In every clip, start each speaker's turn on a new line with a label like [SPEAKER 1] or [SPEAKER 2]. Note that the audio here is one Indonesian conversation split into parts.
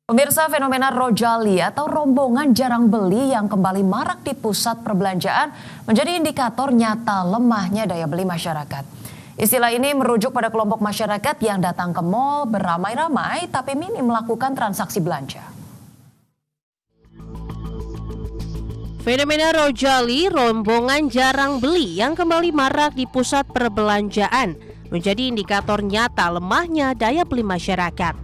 [SPEAKER 1] Pemirsa, fenomena rojali atau rombongan jarang beli yang kembali marak di pusat perbelanjaan menjadi indikator nyata lemahnya daya beli masyarakat. Istilah ini merujuk pada kelompok masyarakat yang datang ke mal beramai-ramai tapi minim melakukan transaksi belanja.
[SPEAKER 2] Fenomena rojali, rombongan jarang beli yang kembali marak di pusat perbelanjaan menjadi indikator nyata lemahnya daya beli masyarakat.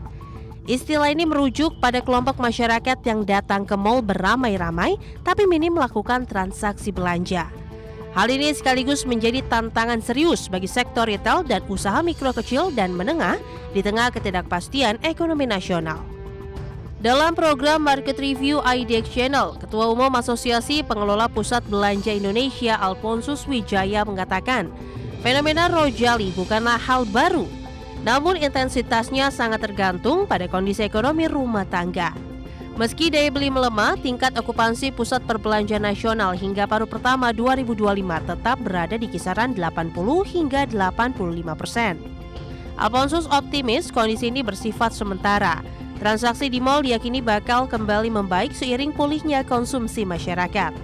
[SPEAKER 2] Istilah ini merujuk pada kelompok masyarakat yang datang ke mal beramai-ramai tapi minim melakukan transaksi belanja. Hal ini sekaligus menjadi tantangan serius bagi sektor retail dan usaha mikro kecil dan menengah di tengah ketidakpastian ekonomi nasional. Dalam program Market Review IDX Channel, Ketua Umum Asosiasi Pengelola Pusat Belanja Indonesia Alphonsus Wijaya mengatakan, fenomena rojali bukanlah hal baru, namun intensitasnya sangat tergantung pada kondisi ekonomi rumah tangga. Meski daya beli melemah, tingkat okupansi pusat perbelanjaan nasional hingga paruh pertama 2025 tetap berada di kisaran 80 hingga 85%. Alphonsus optimis kondisi ini bersifat sementara. Transaksi di mal diyakini bakal kembali membaik seiring pulihnya konsumsi masyarakat.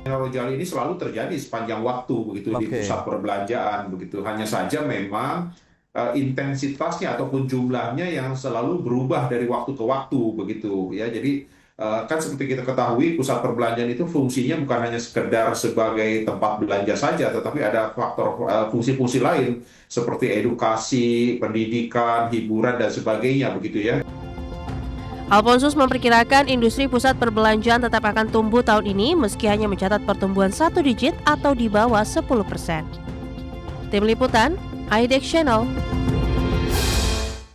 [SPEAKER 3] Rojali ini selalu terjadi sepanjang waktu begitu di pusat perbelanjaan begitu. Hanya saja memang intensitasnya ataupun jumlahnya yang selalu berubah dari waktu ke waktu begitu ya. Jadi kan seperti kita ketahui pusat perbelanjaan itu fungsinya bukan hanya sekedar sebagai tempat belanja saja, tetapi ada faktor fungsi-fungsi lain seperti edukasi, pendidikan, hiburan dan sebagainya begitu ya.
[SPEAKER 2] Alphonsus memperkirakan industri pusat perbelanjaan tetap akan tumbuh tahun ini meski hanya mencatat pertumbuhan 1 digit atau di bawah 10%. Tim Liputan IDX Channel.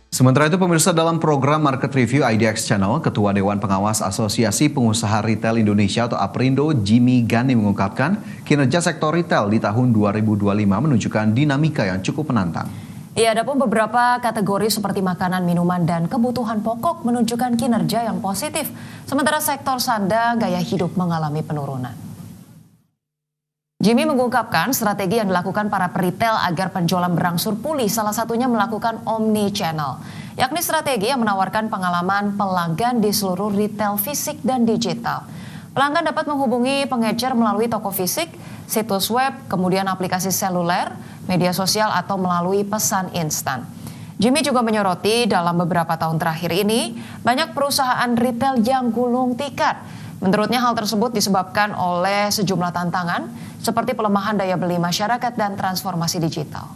[SPEAKER 4] Sementara itu pemirsa, dalam program Market Review IDX Channel, Ketua Dewan Pengawas Asosiasi Pengusaha Retail Indonesia atau APRindo, Jimmy Gani mengungkapkan kinerja sektor retail di tahun 2025 menunjukkan dinamika yang cukup menantang.
[SPEAKER 1] Ya, ada pun beberapa kategori seperti makanan, minuman, dan kebutuhan pokok menunjukkan kinerja yang positif, sementara sektor sandang gaya hidup mengalami penurunan. Jimmy mengungkapkan strategi yang dilakukan para peritel agar penjualan berangsur pulih salah satunya melakukan omni-channel, yakni strategi yang menawarkan pengalaman pelanggan di seluruh retail fisik dan digital. Pelanggan dapat menghubungi pengecer melalui toko fisik, situs web, kemudian aplikasi seluler, media sosial atau melalui pesan instan. Jimmy juga menyoroti dalam beberapa tahun terakhir ini banyak perusahaan retail yang gulung tikar. Menurutnya hal tersebut disebabkan oleh sejumlah tantangan seperti pelemahan daya beli masyarakat dan transformasi digital.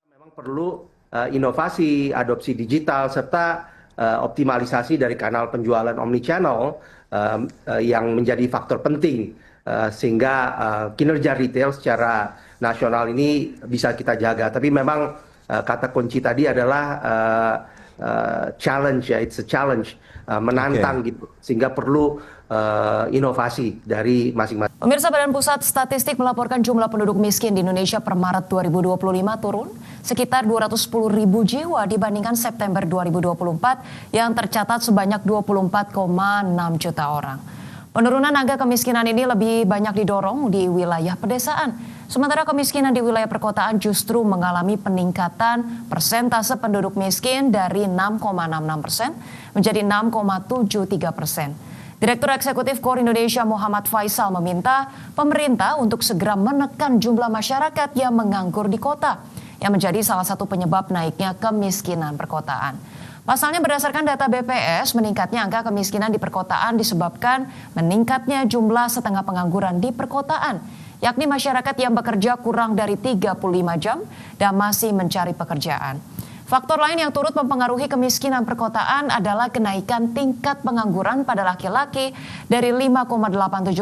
[SPEAKER 5] Memang perlu inovasi, adopsi digital, serta optimalisasi dari kanal penjualan omnichannel yang menjadi faktor penting sehingga kinerja retail secara nasional ini bisa kita jaga. Tapi memang kata kunci tadi adalah challenge ya, it's a challenge, menantang gitu, sehingga perlu inovasi dari masing-masing.
[SPEAKER 1] Pemirsa, Badan Pusat Statistik melaporkan jumlah penduduk miskin di Indonesia per Maret 2025 turun sekitar 210.000 jiwa dibandingkan September 2024 yang tercatat sebanyak 24,6 juta orang. Penurunan angka kemiskinan ini lebih banyak didorong di wilayah pedesaan, sementara kemiskinan di wilayah perkotaan justru mengalami peningkatan persentase penduduk miskin dari 6,66% menjadi 6,73%. Direktur Eksekutif KOR Indonesia Muhammad Faisal meminta pemerintah untuk segera menekan jumlah masyarakat yang menganggur di kota, yang menjadi salah satu penyebab naiknya kemiskinan perkotaan. Pasalnya berdasarkan data BPS, meningkatnya angka kemiskinan di perkotaan disebabkan meningkatnya jumlah setengah pengangguran di perkotaan, yakni masyarakat yang bekerja kurang dari 35 jam dan masih mencari pekerjaan. Faktor lain yang turut mempengaruhi kemiskinan perkotaan adalah kenaikan tingkat pengangguran pada laki-laki dari 5,87%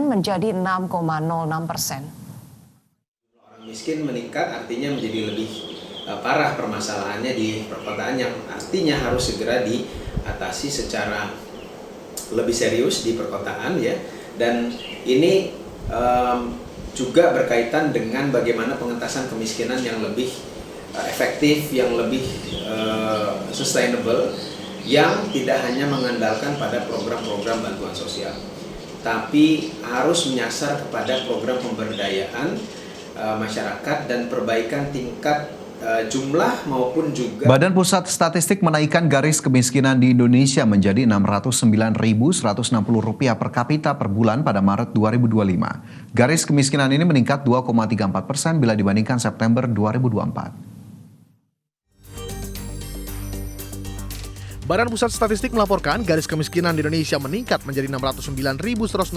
[SPEAKER 1] menjadi 6,06%.
[SPEAKER 6] Orang miskin meningkat artinya menjadi lebih parah permasalahannya di perkotaan yang artinya harus segera diatasi secara lebih serius di perkotaan ya. Dan ini juga berkaitan dengan bagaimana pengentasan kemiskinan yang lebih efektif, yang lebih sustainable, yang tidak hanya mengandalkan pada program-program bantuan sosial, tapi harus menyasar kepada program pemberdayaan masyarakat dan perbaikan tingkat jumlah maupun juga
[SPEAKER 4] Badan Pusat Statistik menaikkan garis kemiskinan di Indonesia menjadi Rp609.160 per kapita per bulan pada Maret 2025. Garis kemiskinan ini meningkat 2,34% bila dibandingkan September 2024.
[SPEAKER 7] Badan Pusat Statistik melaporkan garis kemiskinan di Indonesia meningkat menjadi Rp609.160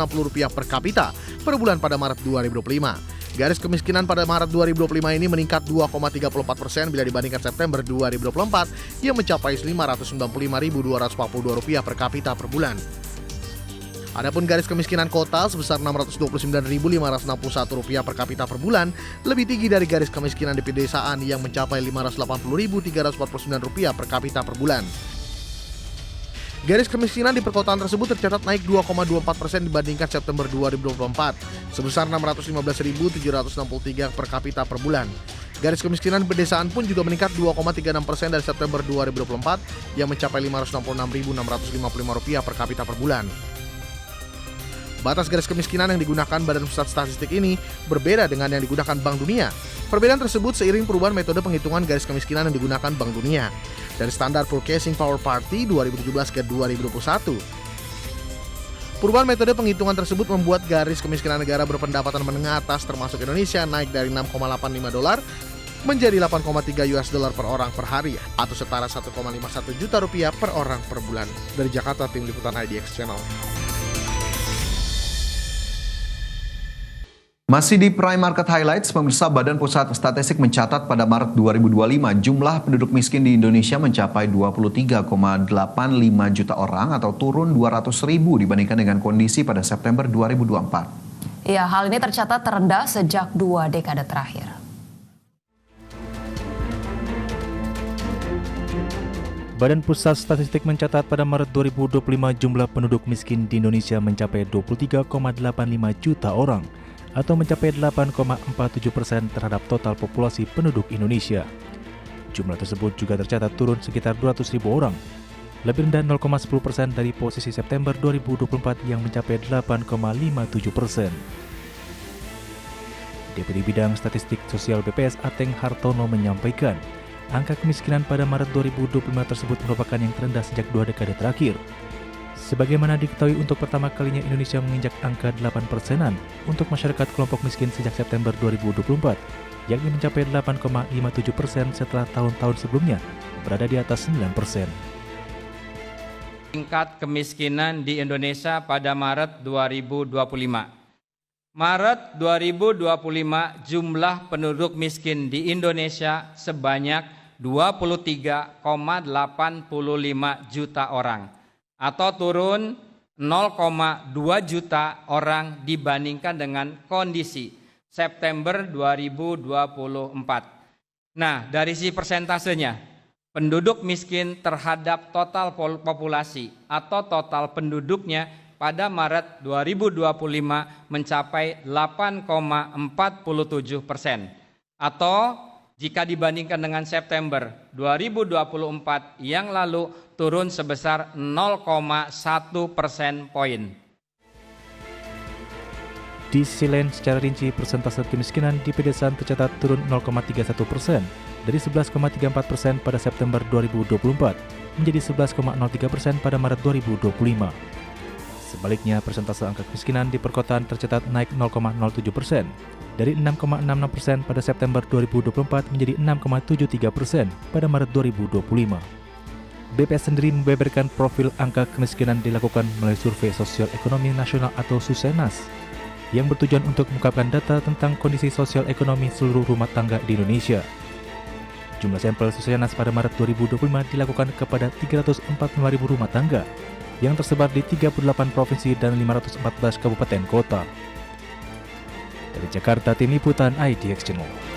[SPEAKER 7] per kapita per bulan pada Maret 2025. Garis kemiskinan pada Maret 2025 ini meningkat 2,34% bila dibandingkan September 2024 yang mencapai Rp595.242 per kapita per bulan. Adapun garis kemiskinan kota sebesar Rp629.561 per kapita per bulan lebih tinggi dari garis kemiskinan di pedesaan yang mencapai Rp580.349 per kapita per bulan. Garis kemiskinan di perkotaan tersebut tercatat naik 2,24% dibandingkan September 2024, sebesar Rp615.763 per kapita per bulan. Garis kemiskinan pedesaan pun juga meningkat 2,36% dari September 2024 yang mencapai Rp566.655 per kapita per bulan. Batas garis kemiskinan yang digunakan Badan Pusat Statistik ini berbeda dengan yang digunakan Bank Dunia. Perbedaan tersebut seiring perubahan metode penghitungan garis kemiskinan yang digunakan Bank Dunia dari standar Purchasing Power Parity 2017 ke 2021. Perubahan metode penghitungan tersebut membuat garis kemiskinan negara berpendapatan menengah atas termasuk Indonesia naik dari $6,85 menjadi $8,3 per orang per hari atau setara Rp1,51 juta per orang per bulan. Dari Jakarta, tim liputan IDX Channel.
[SPEAKER 4] Masih di Prime Market Highlights, pemirsa, Badan Pusat Statistik mencatat pada Maret 2025 jumlah penduduk miskin di Indonesia mencapai 23,85 juta orang atau turun 200 ribu dibandingkan dengan kondisi pada September 2024.
[SPEAKER 1] Ya, hal ini tercatat terendah sejak 2 dekade terakhir.
[SPEAKER 8] Badan Pusat Statistik mencatat pada Maret 2025 jumlah penduduk miskin di Indonesia mencapai 23,85 juta orang atau mencapai 8,47% terhadap total populasi penduduk Indonesia. Jumlah tersebut juga tercatat turun sekitar 200.000 orang, lebih rendah 0,10% dari posisi September 2024 yang mencapai 8,57%. Deputi Bidang Statistik Sosial BPS Ateng Hartono menyampaikan, angka kemiskinan pada Maret 2025 tersebut merupakan yang terendah sejak 2 dekade terakhir. Sebagaimana diketahui untuk pertama kalinya Indonesia menginjak angka 8%-an untuk masyarakat kelompok miskin sejak September 2024, yakni mencapai 8,57% setelah tahun-tahun sebelumnya berada di atas 9%.
[SPEAKER 9] Tingkat kemiskinan di Indonesia pada Maret 2025. Maret 2025 jumlah penduduk miskin di Indonesia sebanyak 23,85 juta orang atau turun 0,2 juta orang dibandingkan dengan kondisi September 2024. Nah, dari sisi persentasenya, penduduk miskin terhadap total populasi atau total penduduknya pada Maret 2025 mencapai 8,47%, atau jika dibandingkan dengan September 2024 yang lalu turun sebesar 0,1 persen poin.
[SPEAKER 8] Di sisi lain, secara rinci persentase kemiskinan di pedesaan tercatat turun 0,31% dari 11,34% pada September 2024 menjadi 11,03% pada Maret 2025. Sebaliknya, persentase angka kemiskinan di perkotaan tercatat naik 0,07% dari 6,66% pada September 2024 menjadi 6,73% pada Maret 2025. BPS sendiri membeberkan profil angka kemiskinan dilakukan melalui Survei Sosial Ekonomi Nasional atau SUSENAS yang bertujuan untuk mengungkapkan data tentang kondisi sosial ekonomi seluruh rumah tangga di Indonesia. Jumlah sampel SUSENAS pada Maret 2025 dilakukan kepada 345.000 rumah tangga yang tersebar di 38 provinsi dan 514 kabupaten kota. Dari Jakarta, tim liputan IDX Channel.